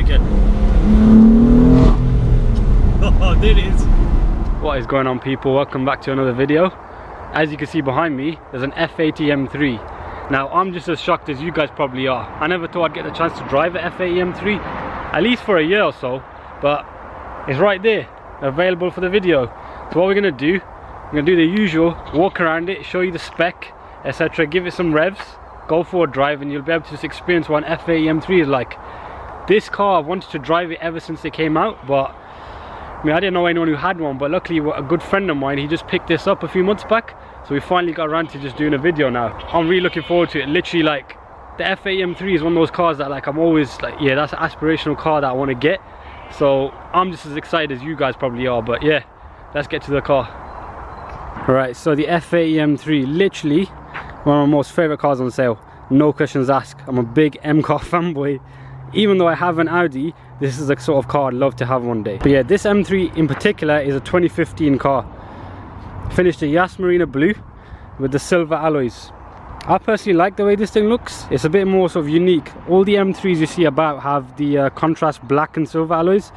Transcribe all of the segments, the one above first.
again. Oh, there it is. What is going on, people? Welcome back to another video. As you can see behind me, there's an F80 M3. Now, I'm just as shocked as you guys probably are. I never thought I'd get the chance to drive an F80 M3, at least for a year or so, but it's right there, available for the video. So what we're gonna do, we're gonna do the usual, walk around it, show you the spec, etc., give it some revs, go for a drive, and you'll be able to just experience what an F80 M3 is like. This car, I've wanted to drive it ever since it came out, but I mean, I didn't know anyone who had one, but luckily a good friend of mine, he just picked this up a few months back, so we finally got around to just doing a video now. I'm really looking forward to it. Literally, like, the F80 M3 is one of those cars that, like, I'm always like, yeah, that's an aspirational car that I want to get. So I'm just as excited as you guys probably are, but yeah, let's get to the car. Right, so the F80 M3, literally one of my most favorite cars on sale, no questions asked. I'm a big M car fanboy. Even though I have an Audi, this is the sort of car I'd love to have one day. But yeah, this M3 in particular is a 2015 car. Finished in Yas Marina blue with the silver alloys. I personally like the way this thing looks. It's a bit more sort of unique. All the M3s you see about have the contrast black and silver alloys,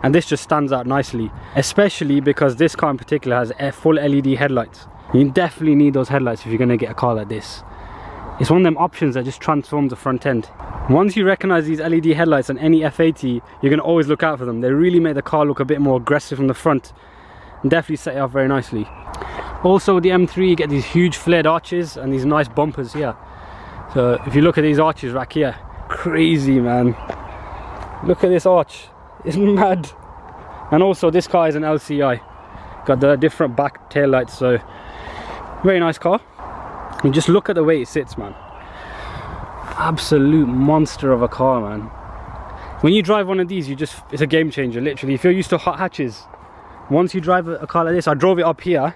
and this just stands out nicely, especially because this car in particular has full LED headlights. You definitely need those headlights if you're going to get a car like this. It's one of them options that just transforms the front end. Once you recognize these LED headlights on any F80, you're going to always look out for them. They really make the car look a bit more aggressive from the front and definitely set it off very nicely. Also with the M3, you get these huge flared arches and these nice bumpers here. So if you look at these arches right here, crazy, man. Look at this arch, it's mad. And also this car is an LCI, got the different back tail lights, so very nice car. And just look at the way it sits, man. Absolute monster of a car, man. When you drive one of these, it's a game changer, literally. If you're used to hot hatches, once you drive a car like this, I drove it up here,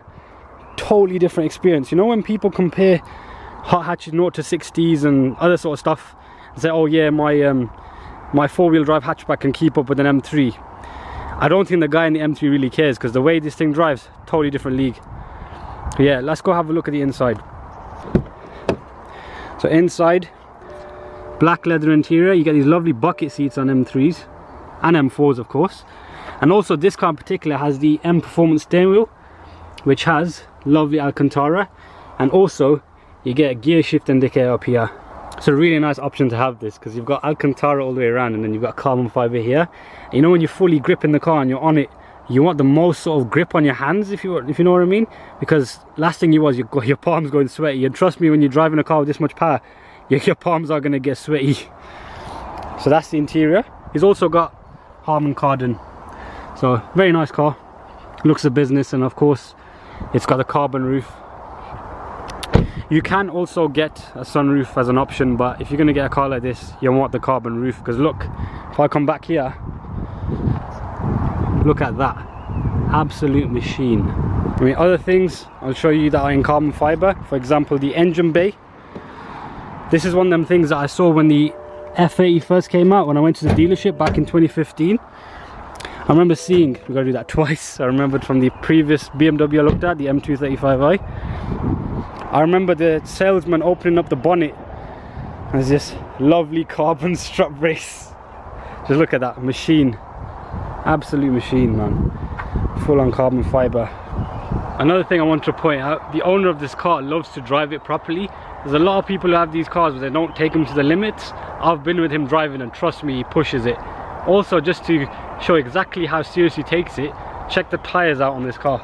totally different experience. You know when people compare hot hatches 0 to 60s and other sort of stuff and say, oh yeah, my four-wheel drive hatchback can keep up with an M3. I don't think the guy in the M3 really cares, because the way this thing drives, totally different league. But yeah, let's go have a look at the inside. So inside, black leather interior. You get these lovely bucket seats on M3s and M4s, of course. And also this car in particular has the M Performance steering wheel, which has lovely Alcantara, and also you get a gear shift indicator up here. It's a really nice option to have this, because you've got Alcantara all the way around, and then you've got carbon fiber here. And you know, when you're fully gripping the car and you're on it, you want the most sort of grip on your hands, if you know what I mean, because last thing you was your palms going sweaty, and trust me, when you're driving a car with this much power, your palms are going to get sweaty. So that's the interior. He's also got Harman Kardon, so very nice car, looks a business, and of course it's got a carbon roof. You can also get a sunroof as an option, but if you're going to get a car like this, you want the carbon roof, because look, if I come back here, look at that, absolute machine. I mean, other things I'll show you that are in carbon fiber, for example the engine bay. This is one of them things that I saw when the F80 first came out, when I went to the dealership back in 2015. I remember seeing, we gotta do that twice, I remembered from the previous BMW I looked at, the M235i. I remember the salesman opening up the bonnet, and there's this lovely carbon strut brace. Just look at that machine. Absolute machine, man. Full on carbon fiber. Another thing I want to point out, the owner of this car loves to drive it properly. There's a lot of people who have these cars but they don't take them to the limits. I've been with him driving, and trust me, he pushes it. Also, just to show exactly how serious he takes it, check the tires out on this car.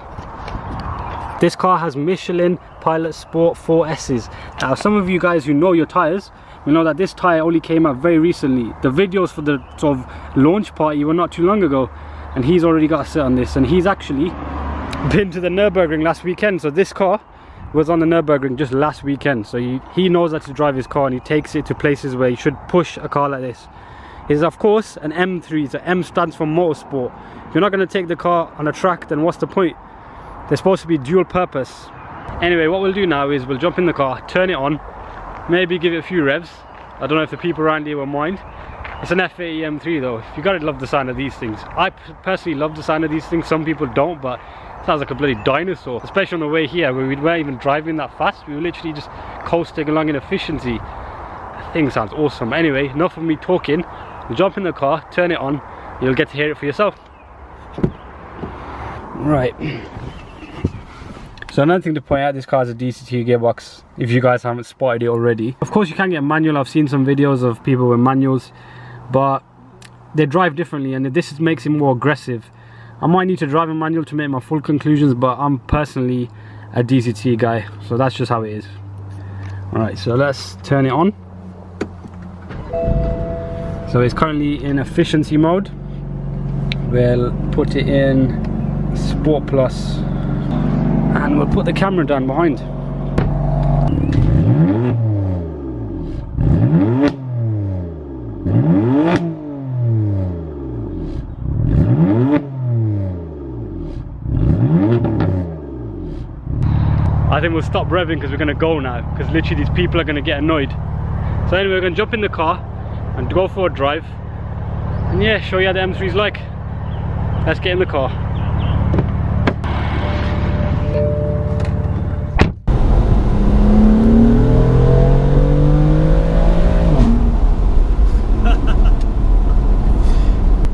This car has Michelin Pilot Sport 4Ss. Now, some of you guys who know your tires, you know that this tire only came out very recently. The videos for the sort of launch party were not too long ago, and he's already got a sit on this, and he's actually been to the Nürburgring last weekend. So this car was on the Nürburgring just last weekend, so he knows how to drive his car, and he takes it to places where you should push a car like this. It's of course an M3, so M stands for motorsport. If you're not going to take the car on a track, then what's the point? They're supposed to be dual purpose. Anyway, what we'll do now is we'll jump in the car, turn it on, maybe give it a few revs. I don't know if the people around here will mind. It's an F80 M3 though. You gotta love the sound of these things. I personally love the sound of these things. Some people don't, but it sounds like a bloody dinosaur. Especially on the way here, where we weren't even driving that fast. We were literally just coasting along in efficiency. The thing sounds awesome. Anyway, enough of me talking. You jump in the car, turn it on, you'll get to hear it for yourself. Right. So another thing to point out, this car has a DCT gearbox, if you guys haven't spotted it already. Of course you can get manual. I've seen some videos of people with manuals, but they drive differently, and this makes it more aggressive. I might need to drive a manual to make my full conclusions, but I'm personally a DCT guy, so that's just how it is. Alright, so let's turn it on. So it's currently in efficiency mode. We'll put it in Sport Plus, and we'll put the camera down behind. I think we'll stop revving because we're going to go now, because literally these people are going to get annoyed. So anyway, we're going to jump in the car and go for a drive, and yeah, show you how the M3's like. Let's get in the car.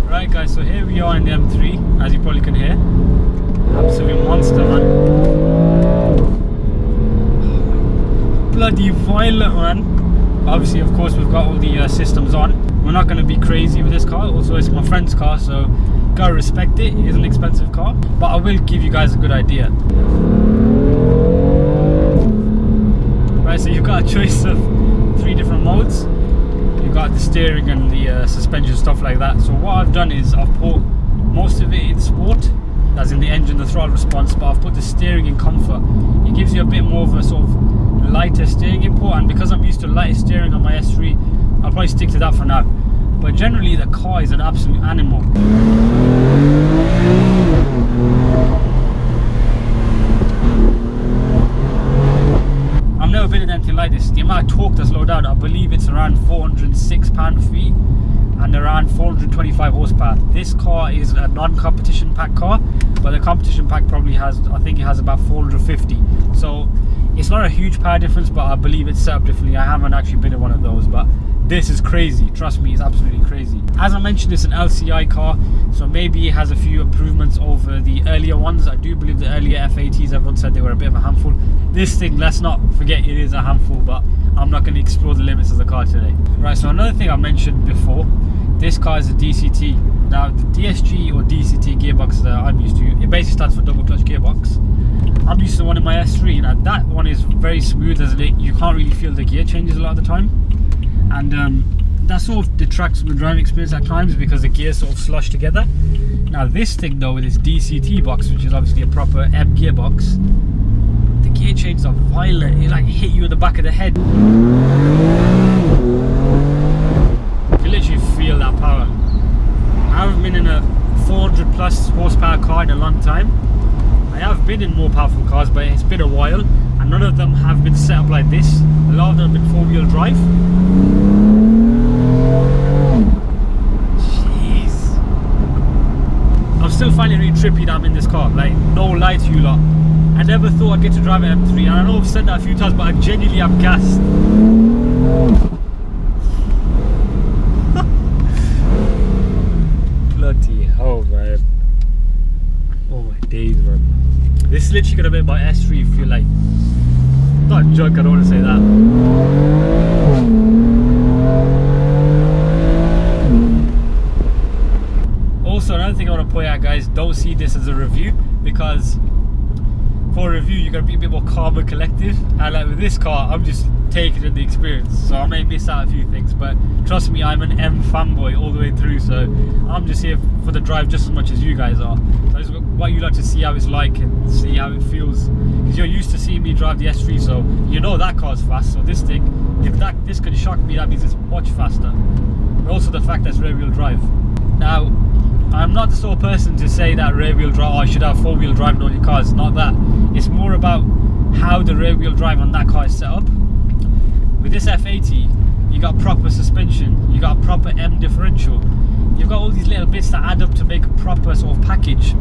Right guys, so here we are in the M3, as you probably can hear. Absolute monster, man. Bloody violent, man. Obviously, of course, we've got all the systems on. We're not going to be crazy with this car. Also, it's my friend's car, so gotta respect it. It is an expensive car, but I will give you guys a good idea. Right, so you've got a choice of 3 different modes. You've got the steering and the suspension, stuff like that. So what I've done is I've put most of it in sport, as in the engine, the throttle response, but I've put the steering in comfort. It gives you a bit more of a sort of lighter steering input, and because I'm used to lighter steering on my S3, I'll probably stick to that for now. But generally the car is an absolute animal. I've never been in anything like this. The amount of torque that's loaded out, I believe it's around 406 pound-feet and around 425 horsepower. This car is a non-competition pack car, but the competition pack probably has, I think it has about 450. So it's not a huge power difference, but I believe it's set up differently. I haven't actually been in one of those, but this is crazy. Trust me, it's absolutely crazy. As I mentioned, it's an LCI car, so maybe it has a few improvements over the earlier ones. I do believe the earlier F80s, everyone said they were a bit of a handful. This thing, let's not forget, it is a handful, but I'm not going to explore the limits of the car today. Right, so another thing I mentioned before, this car is a DCT. Now, the DSG or DCT gearbox that I'm used to, it basically stands for double clutch gearbox. I'm used to one in my S3. Now that one is very smooth, as you can't really feel the gear changes a lot of the time, and that sort of detracts from the driving experience at times because the gears sort of slush together. Now this thing though, with its DCT box, which is obviously a proper M gearbox, the gear changes are violent. It like hit you in the back of the head. You can literally feel that power. I haven't been in a 400 plus horsepower car in a long time. I have been in more powerful cars, but it's been a while, and none of them have been set up like this. A lot of them have been 4-wheel drive. Jeez. I'm still finding it really trippy that I'm in this car, like no lie to you lot. I never thought I'd get to drive an M3, and I know I've said that a few times, but I genuinely am gassed. Bloody hell, man. Oh my days, man. This is literally going to make my S3 feel like, not a joke, I don't want to say that. Also, another thing I want to point out, guys, don't see this as a review, because for a review you got to be a bit more calm and collective, and like with this car I'm just taking in the experience, so I may miss out a few things, but trust me, I'm an M fanboy all the way through, so I'm just here for the drive just as much as you guys are. So I just want you like to see how it's like and see how it feels, because you're used to seeing me drive the S3, so you know that car's fast. So this thing, if this can shock me, that means it's much faster. But also the fact that it's rear wheel drive. Now, I'm not the sort of person to say that rear wheel drive, oh, I should have 4-wheel drive in all your cars. Not that. It's more about how the rear wheel drive on that car is set up. With this F80, you got proper suspension, you got a proper M differential, you've got all these little bits that add up to make a proper sort of package.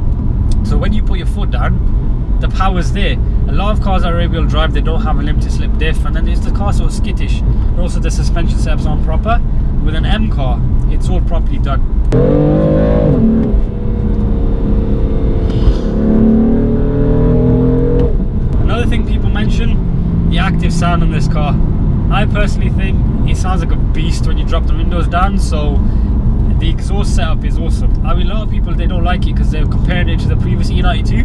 So when you put your foot down, the power's there. A lot of cars that are rear-wheel drive, they don't have a limited slip diff, and then it's the car sort of skittish. And also the suspension setups aren't proper. With an M car, it's all properly done. Another thing people mention, the active sound on this car. I personally think it sounds like a beast when you drop the windows down, so the exhaust setup is awesome. I mean, a lot of people, they don't like it because they're comparing it to the previous E92.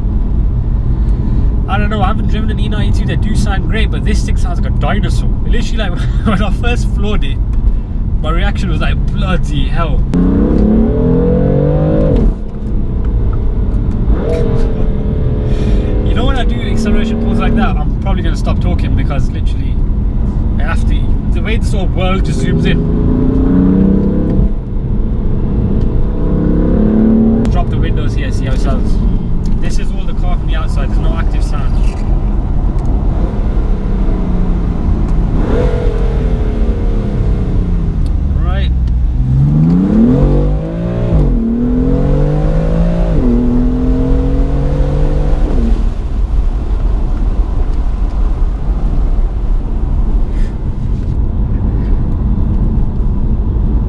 I don't know, I haven't driven an E92 that do sound great, but this thing sounds like a dinosaur. Literally, like when I first floored it, my reaction was like, bloody hell. You know, when I do acceleration pulls like that, I'm probably going to stop talking because literally I have to. The way the sort of world just zooms in. Drop the windows here, see how it sounds. This is all the car from the outside, there's no active sound. Right.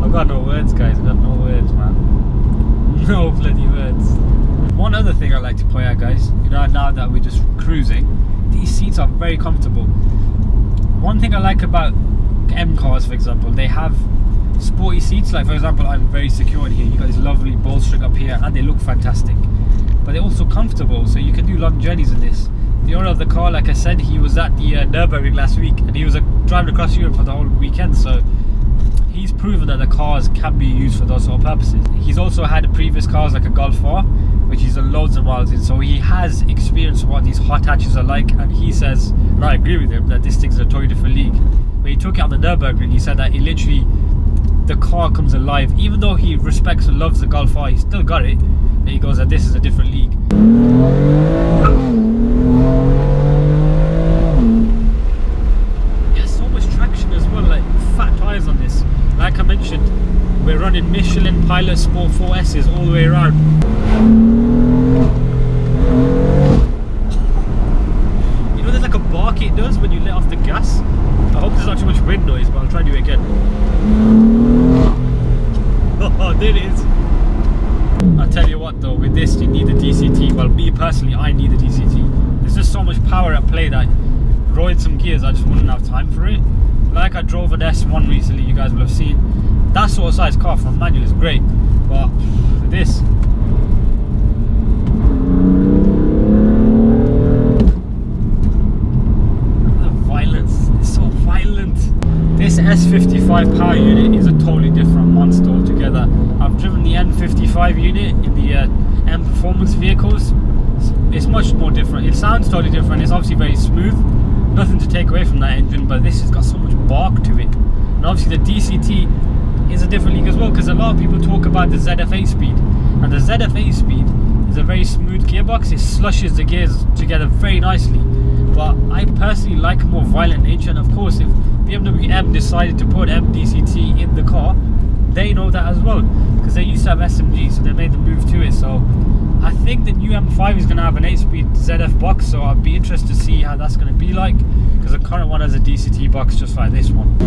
I've got no words, guys, I've got no words, man. No bloody words. One other thing I like to point out, guys, you know, now that we're just cruising, these seats are very comfortable. One thing I like about M cars, for example, they have sporty seats. Like, for example, I'm very secure in here. You got this lovely bolstering up here, and they look fantastic. But they're also comfortable, so you can do long journeys in this. The owner of the car, like I said, he was at the Nürburgring last week, and he was driving across Europe for the whole weekend, so he's proven that the cars can be used for those sort of purposes. He's also had previous cars like a Golf 4, which he's done loads of miles in, so he has experienced what these hot hatches are like, and he says, and I agree with him, that this thing's a totally different league. When he took it on the Nürburgring, he said that it literally, the car comes alive. Even though he respects and loves the Golf 4, he still got it, and he goes that this is a different league. There's so much traction as well, like fat tyres on this. Like I mentioned, we're running Michelin Pilot Sport 4S's all the way around. You know, there's like a bark it does when you let off the gas. I hope there's not too much wind noise, but I'll try to do it again. Oh, there it is. I'll tell you what though, with this you need a DCT. Well, me personally, I need a DCT. There's just so much power at play that rolling some gears, I just wouldn't have time for it. Like I drove an S1 recently, you guys will have seen. That sort of size car from manual is great, but for this, the violence is so violent. This S55 power unit is a totally different monster altogether. I've driven the N55 unit in the M Performance vehicles. It's much more different. It sounds totally different. It's obviously very smooth. Nothing to take away from that engine, but this has got so much bark to it. And obviously the DCT is a different league as well, because a lot of people talk about the ZF8 speed, and the ZF8 speed is a very smooth gearbox. It slushes the gears together very nicely, but I personally like a more violent nature. And of course, if BMW M decided to put M DCT in the car, they know that as well, because they used to have SMG, so they made the move to it. So I think the new M5 is going to have an 8-speed ZF box, so I'd be interested to see how that's going to be like, because the current one has a DCT box just like this one.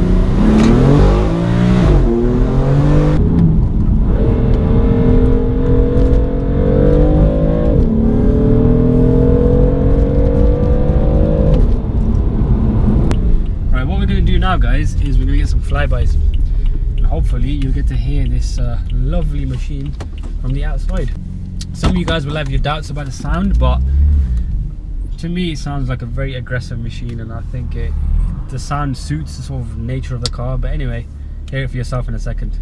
Right, what we're going to do now, guys, is we're going to get some flybys, and hopefully you'll get to hear this lovely machine from the outside. Some of you guys will have your doubts about the sound, but to me it sounds like a very aggressive machine, and I think the sound suits the sort of nature of the car. But anyway, hear it for yourself in a second.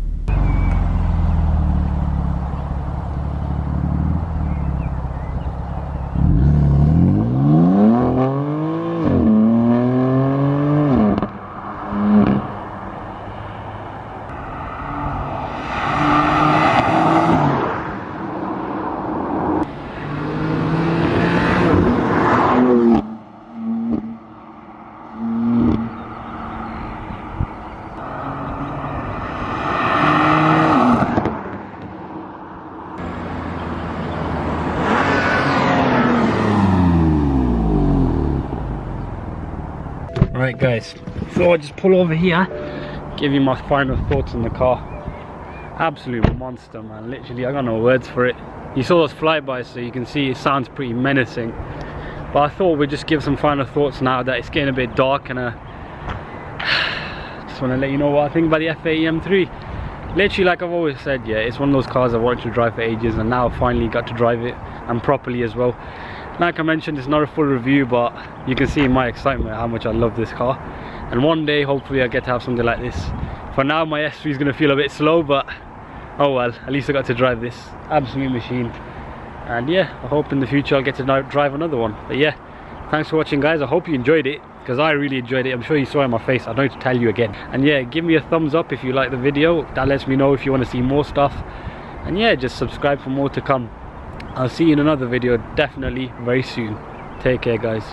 Alright guys, so I'll just pull over here, give you my final thoughts on the car. Absolute monster, man. Literally, I got no words for it. You saw those flybys, so you can see it sounds pretty menacing. But I thought we'd just give some final thoughts now that it's getting a bit dark, and just want to let you know what I think about the F80 M3. Literally, like I've always said, yeah, it's one of those cars I wanted to drive for ages, and now I finally got to drive it, and properly as well. Like I mentioned, it's not a full review, but you can see in my excitement how much I love this car. And one day, hopefully, I get to have something like this. For now, my S3 is going to feel a bit slow, but oh well, at least I got to drive this absolute machine. And yeah, I hope in the future I'll get to drive another one. But yeah, thanks for watching guys. I hope you enjoyed it, because I really enjoyed it. I'm sure you saw it in my face. I don't need to tell you again. And yeah, give me a thumbs up if you like the video. That lets me know if you want to see more stuff. And yeah, just subscribe for more to come. I'll see you in another video definitely very soon. Take care guys.